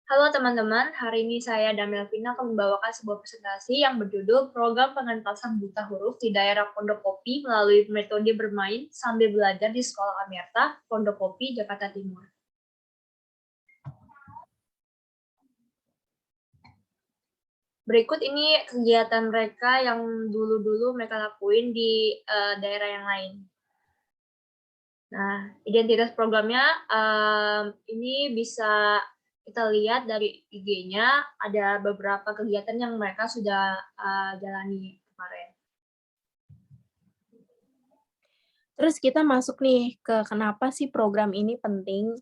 Halo teman-teman, hari ini saya dan Melvina akan membawakan sebuah presentasi yang berjudul Program Pengentasan Buta Huruf di Daerah Pondokopi melalui metode bermain sambil belajar di Sekolah Amerta, Pondokopi, Jakarta Timur. Berikut ini kegiatan mereka yang dulu-dulu mereka lakuin di daerah yang lain. Nah, identitas programnya ini bisa kita lihat dari IG-nya, ada beberapa kegiatan yang mereka sudah jalani kemarin. Terus kita masuk nih ke kenapa sih program ini penting.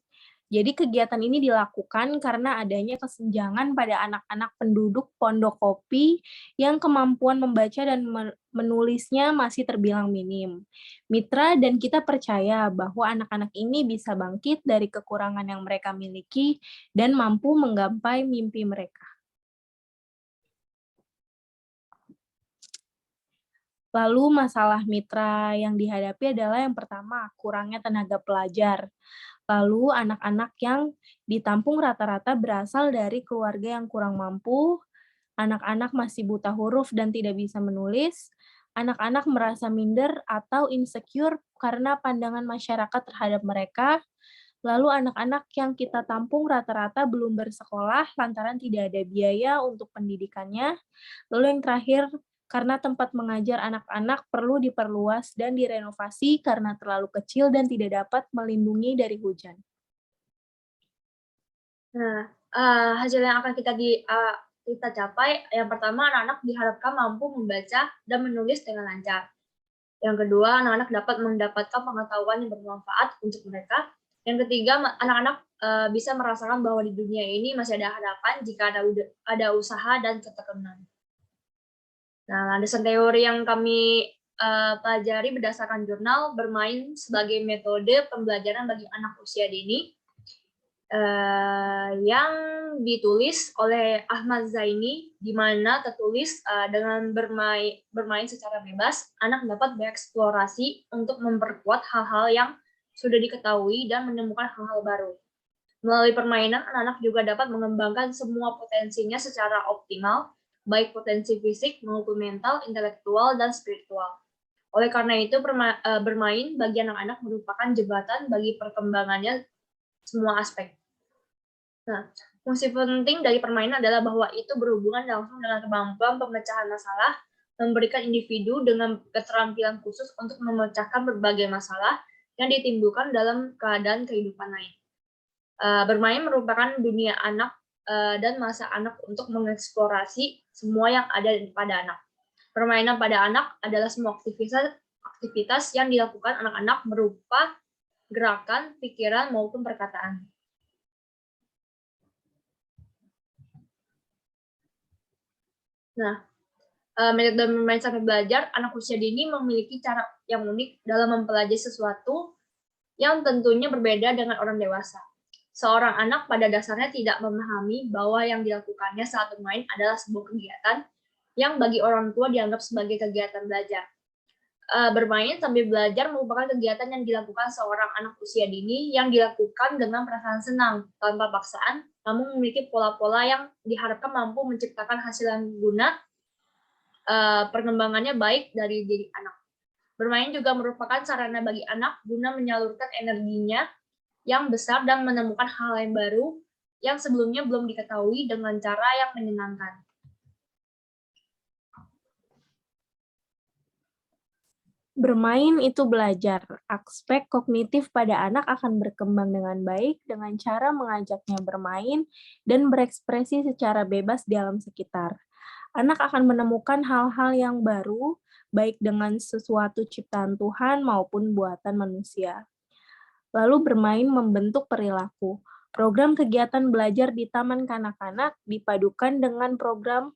Jadi kegiatan ini dilakukan karena adanya kesenjangan pada anak-anak penduduk Pondokopi yang kemampuan membaca dan menulisnya masih terbilang minim. Mitra dan kita percaya bahwa anak-anak ini bisa bangkit dari kekurangan yang mereka miliki dan mampu menggapai mimpi mereka. Lalu masalah mitra yang dihadapi adalah yang pertama, kurangnya tenaga pelajar. Lalu anak-anak yang ditampung rata-rata berasal dari keluarga yang kurang mampu, anak-anak masih buta huruf dan tidak bisa menulis, anak-anak merasa minder atau insecure karena pandangan masyarakat terhadap mereka, lalu anak-anak yang kita tampung rata-rata belum bersekolah lantaran tidak ada biaya untuk pendidikannya, lalu yang terakhir, karena tempat mengajar anak-anak perlu diperluas dan direnovasi karena terlalu kecil dan tidak dapat melindungi dari hujan. Nah, hasil yang akan kita capai, yang pertama anak-anak diharapkan mampu membaca dan menulis dengan lancar. Yang kedua, anak-anak dapat mendapatkan pengetahuan yang bermanfaat untuk mereka. Yang ketiga, anak-anak bisa merasakan bahwa di dunia ini masih ada harapan jika ada usaha dan ketekunan. Nah, landasan teori yang kami pelajari berdasarkan jurnal bermain sebagai metode pembelajaran bagi anak usia dini yang ditulis oleh Ahmad Zaini, di mana tertulis dengan bermain secara bebas, anak dapat bereksplorasi untuk memperkuat hal-hal yang sudah diketahui dan menemukan hal-hal baru. Melalui permainan, anak-anak juga dapat mengembangkan semua potensinya secara optimal, baik potensi fisik maupun mental, intelektual, dan spiritual. Oleh karena itu, bermain bagi anak-anak merupakan jembatan bagi perkembangannya semua aspek. Nah, fungsi penting dari permainan adalah bahwa itu berhubungan langsung dengan kemampuan pemecahan masalah, memberikan individu dengan keterampilan khusus untuk memecahkan berbagai masalah yang ditimbulkan dalam keadaan kehidupan lain. Bermain merupakan dunia anak dan masa anak untuk mengeksplorasi semua yang ada pada anak. Permainan pada anak adalah semua aktivitas yang dilakukan anak-anak berupa gerakan, pikiran, maupun perkataan. Nah, metode bermain sambil belajar, anak usia dini memiliki cara yang unik dalam mempelajari sesuatu yang tentunya berbeda dengan orang dewasa. Seorang anak pada dasarnya tidak memahami bahwa yang dilakukannya saat bermain adalah sebuah kegiatan yang bagi orang tua dianggap sebagai kegiatan belajar. Bermain sambil belajar merupakan kegiatan yang dilakukan seorang anak usia dini yang dilakukan dengan perasaan senang, tanpa paksaan, namun memiliki pola-pola yang diharapkan mampu menciptakan hasil yang guna perkembangannya baik dari diri anak. Bermain juga merupakan sarana bagi anak guna menyalurkan energinya yang besar dan menemukan hal yang baru yang sebelumnya belum diketahui dengan cara yang menyenangkan. Bermain itu belajar. Aspek kognitif pada anak akan berkembang dengan baik dengan cara mengajaknya bermain dan berekspresi secara bebas di alam sekitar. Anak akan menemukan hal-hal yang baru, baik dengan sesuatu ciptaan Tuhan maupun buatan manusia. Lalu bermain membentuk perilaku. Program kegiatan belajar di Taman Kanak-kanak dipadukan dengan program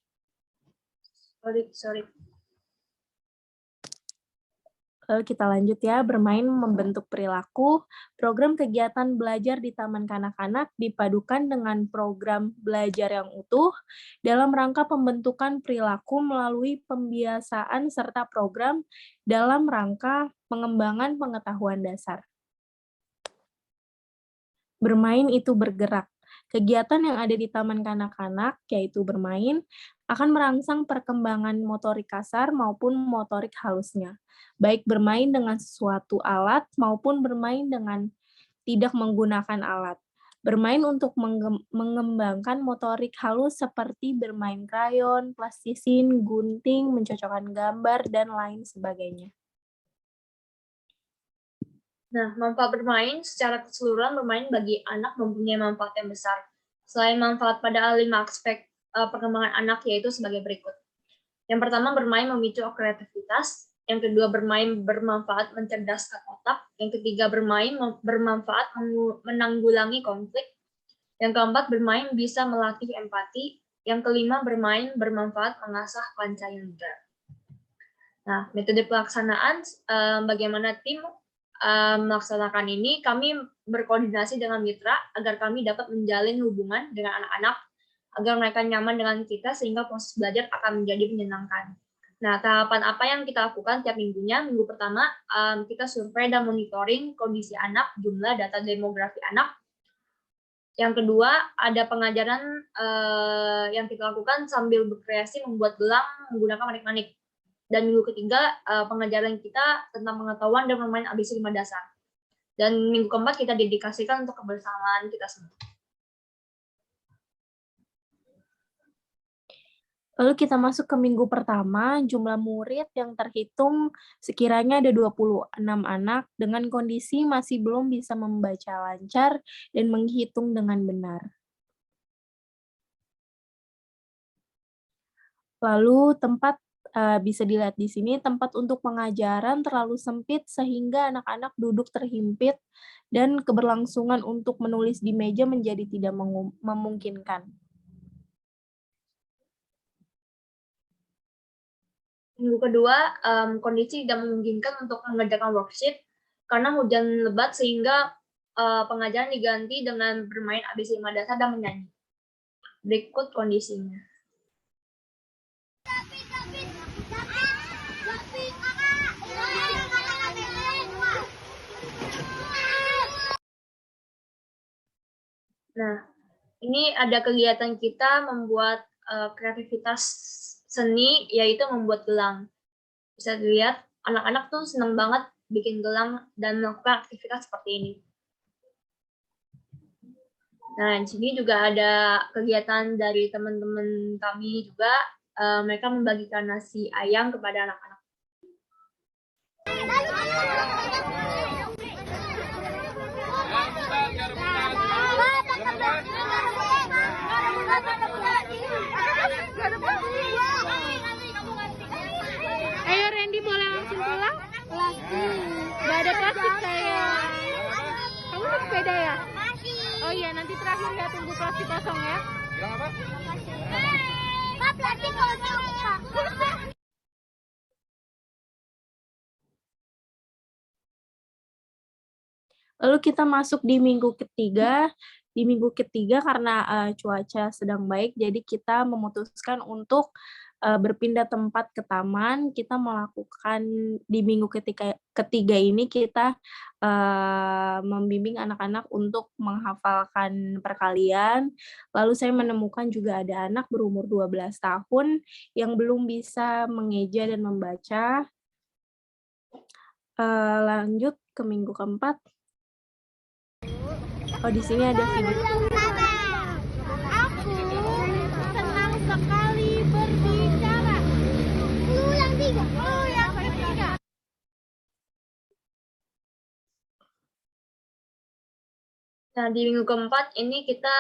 Lalu kita lanjut ya, bermain membentuk perilaku. Program kegiatan belajar di Taman Kanak-kanak dipadukan dengan program belajar yang utuh dalam rangka pembentukan perilaku melalui pembiasaan serta program dalam rangka pengembangan pengetahuan dasar. Bermain itu bergerak. Kegiatan yang ada di taman kanak-kanak, yaitu bermain, akan merangsang perkembangan motorik kasar maupun motorik halusnya, baik bermain dengan sesuatu alat maupun bermain dengan tidak menggunakan alat. Bermain untuk mengembangkan motorik halus seperti bermain krayon, plastisin, gunting, mencocokkan gambar, dan lain sebagainya. Nah, manfaat bermain secara keseluruhan bermain bagi anak mempunyai manfaat yang besar. Selain manfaat pada 5 aspek perkembangan anak yaitu sebagai berikut. Yang pertama, bermain memicu kreativitas. Yang kedua, bermain bermanfaat mencerdaskan otak. Yang ketiga, bermain bermanfaat menanggulangi konflik. Yang keempat, bermain bisa melatih empati. Yang kelima, bermain bermanfaat mengasah panca indera. Nah, metode pelaksanaan bagaimana tim melaksanakan ini, kami berkoordinasi dengan mitra agar kami dapat menjalin hubungan dengan anak-anak agar mereka nyaman dengan kita sehingga proses belajar akan menjadi menyenangkan. Nah, tahapan apa yang kita lakukan tiap minggunya? Minggu pertama, kita survei dan monitoring kondisi anak, jumlah data demografi anak. Yang kedua, ada pengajaran yang kita lakukan sambil berkreasi membuat gelang menggunakan manik-manik. Dan minggu ketiga, pengajaran kita tentang pengetahuan dan bermain ABC 5 dasar. Dan minggu keempat kita dedikasikan untuk kebersamaan kita semua. Lalu kita masuk ke minggu pertama, jumlah murid yang terhitung sekiranya ada 26 anak dengan kondisi masih belum bisa membaca lancar dan menghitung dengan benar. Lalu tempat bisa dilihat di sini, tempat untuk pengajaran terlalu sempit sehingga anak-anak duduk terhimpit dan keberlangsungan untuk menulis di meja menjadi tidak memungkinkan. Minggu kedua, kondisi tidak memungkinkan untuk mengerjakan worksheet karena hujan lebat sehingga pengajaran diganti dengan bermain ABC 5 dasar dan menyanyi. Berikut kondisinya. Nah, ini ada kegiatan kita membuat kreativitas seni, yaitu membuat gelang. Bisa dilihat, anak-anak tuh senang banget bikin gelang dan melakukan aktivitas seperti ini. Nah, di sini juga ada kegiatan dari teman-teman kami juga, mereka membagikan nasi ayam kepada anak-anak. Ayo Randy, boleh langsung pulang? Gak ada plastik sayang. Kamu naik sepeda ya? Oh iya, nanti terakhir ya, tunggu plastik kosong ya. Bilang apa? Pak, plastik kosong. Lalu kita masuk di minggu ketiga. Di minggu ketiga karena cuaca sedang baik, jadi kita memutuskan untuk berpindah tempat ke taman. Kita melakukan di minggu ketiga ini kita membimbing anak-anak untuk menghafalkan perkalian. Lalu saya menemukan juga ada anak berumur 12 tahun yang belum bisa mengeja dan membaca. Lanjut ke minggu keempat. Oh, di sini ada video. Aku senang sekali berbicara. Yang ketiga. Nah, di minggu keempat ini kita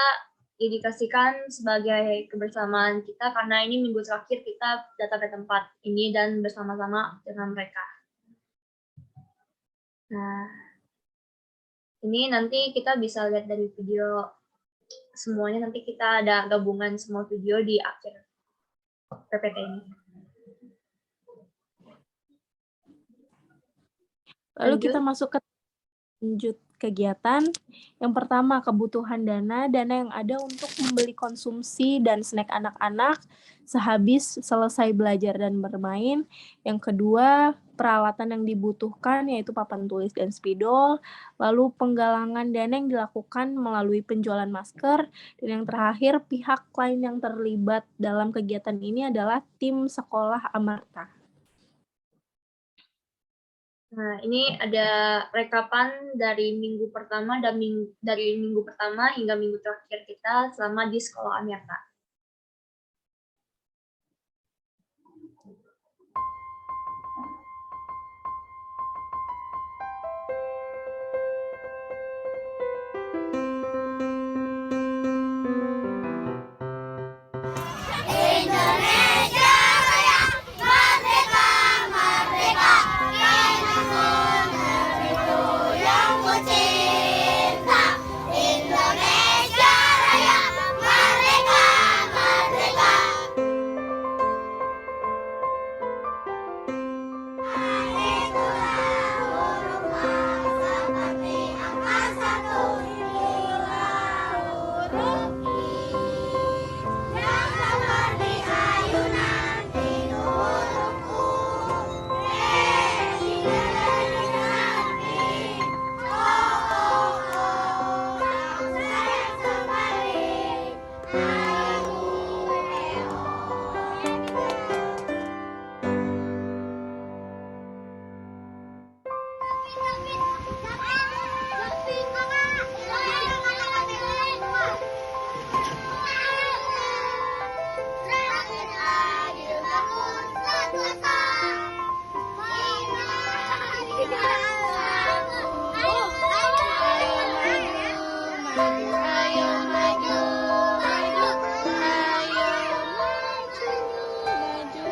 dedikasikan sebagai kebersamaan kita karena ini minggu terakhir kita datang ke tempat ini dan bersama-sama dengan mereka. Nah, ini nanti kita bisa lihat dari video semuanya, nanti kita ada gabungan semua video di akhir PPT ini. Lalu kita masuk ke lanjut kegiatan. Yang pertama, kebutuhan dana yang ada untuk membeli konsumsi dan snack anak-anak sehabis selesai belajar dan bermain. Yang kedua, peralatan yang dibutuhkan yaitu papan tulis dan spidol, lalu penggalangan dana yang dilakukan melalui penjualan masker, dan yang terakhir pihak lain yang terlibat dalam kegiatan ini adalah tim sekolah Amarta. Nah, ini ada rekapan dari minggu pertama dari minggu pertama hingga minggu terakhir kita selama di sekolah Amarta. Indonesia Raya, merdeka, merdeka, kita negeriku yang ku cinta. Indonesia Raya, merdeka, merdeka. Itulah huruf A seperti angka 1 hingga huruf I. Yang seperti ayunan di huruf U. Hingga dengan I. Oh, yang seperti Ayo maju, maju, ayo maju, maju.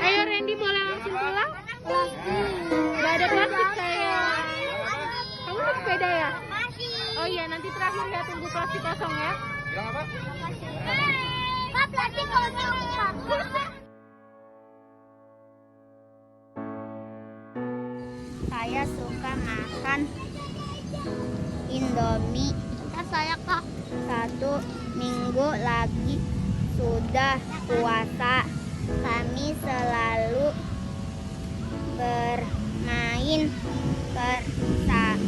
Ayo Randy, boleh langsung pulang? Gak ada plastik sayang. Kamu naik sepeda ya? Oh iya, nanti terakhir ya, tunggu plastik kosong ya. Plastik kosong. Saya suka makan Indomie. Saya kak 1 minggu lagi sudah puasa. Kami selalu bermain bersama.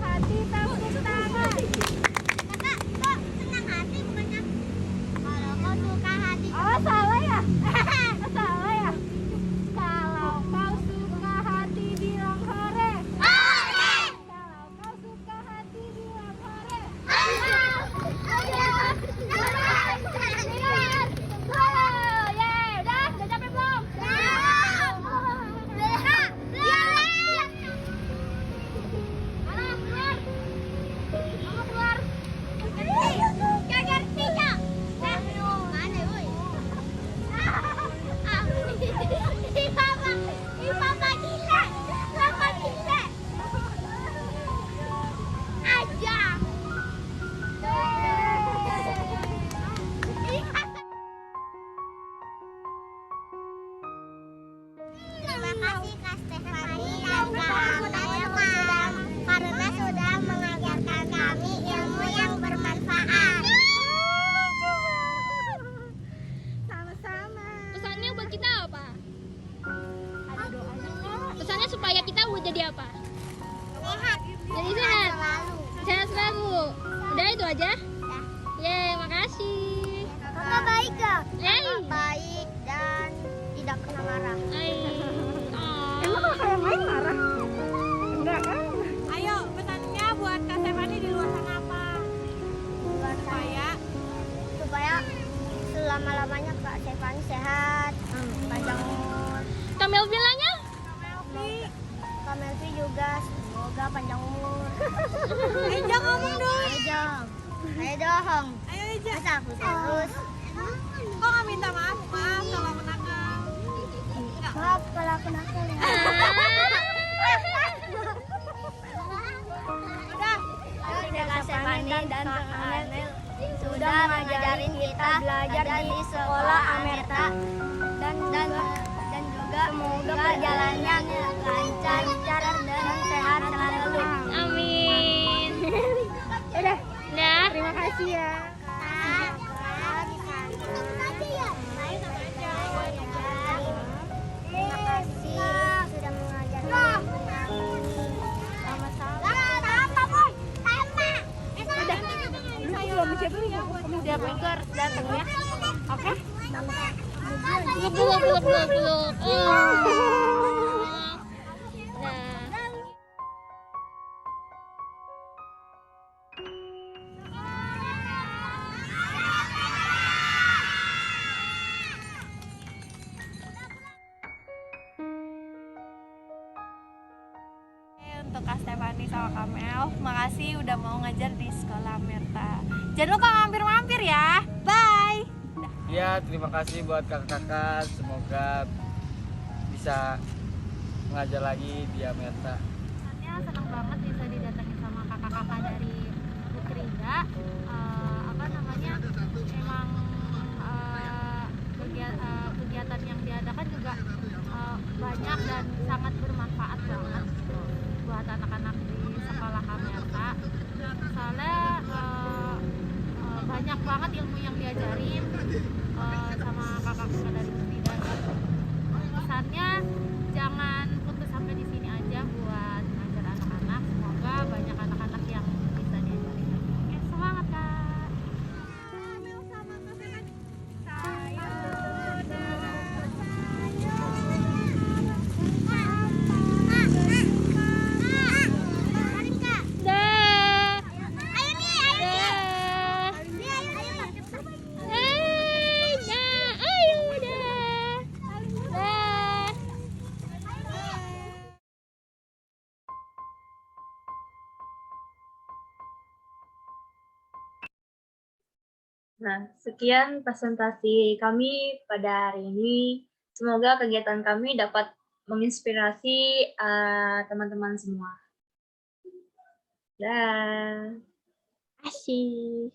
Hati tepuk tangan. Kakak, kok senang hati bukannya? Kalau kau suka hati. Oh, salah ya? Salah ya? Kalau kau suka hati bilang hore. Hore! Kalau kau suka hati bilang hore. Udah capek belum? Terima kasih Kak Stefani dan Kak Welcome karena sudah mengajarkan kami ilmu yang bermanfaat. Sama-sama. Pesannya buat kita apa? Ada doanya nggak? Pesannya supaya kita mau jadi apa? Sehat. Jadi sehat. Selalu. Sehat selalu. Udah itu aja. Ya. Yeay, makasih. Kakak baik gak? Hey. Kakak baik dan tidak pernah marah. Emang Kakak yang lain marah? Enggak kan? Ayo, pesannya buat Kak Stefani di luar sana apa? Buat saya supaya selama-lamanya Kak Stefani sehat, panjang umur. Kak Melvinanya? Kak Melvi juga semoga panjang umur. Eja ngomong dong. Ayo dong. Ayo dong. Ayo Eja. Masa aku terus? Kok nggak minta maaf? Maaf kalau aku nakal. Maaf kalau aku nakal ya. Udah Kak Stefani dan Kak Anel sudah mengajarin kita belajar di sekolah Amerta dan juga semoga jalannya lancar dan sehat selalu. Amin. Udah, Nah, terima kasih ya. Terima kasih sudah mengajarkan. Sama-sama. Belum siap dulu. Siap Igor datang ya. Oke. peluk. Nah. Untuk Kak Stefani sama Kak Mel, makasih udah mau ngajar di sekolah Amerta. Jangan lupa mampir-mampir ya. Bye. Ya, terima kasih buat kakak-kakak. Semoga bisa mengajar lagi di Amerta. Senang banget bisa didatengin sama kakak-kakak dari Putrida. Emang kegiatan yang diadakan juga banyak dan sangat bermanfaat banget gitu buat anak-anak di sekolah Amerta. Soalnya banyak banget ilmu yang diajarin sama kakak-kakak dari Putrida. Pesannya jangan putus sampai di sini aja buat ngajar anak-anak. Semoga banyak anak-anak yang bisa diajarin. Oke, semangat Kak. Dah. Nah, sekian presentasi kami pada hari ini. Semoga kegiatan kami dapat menginspirasi teman-teman semua. Dah. Asik.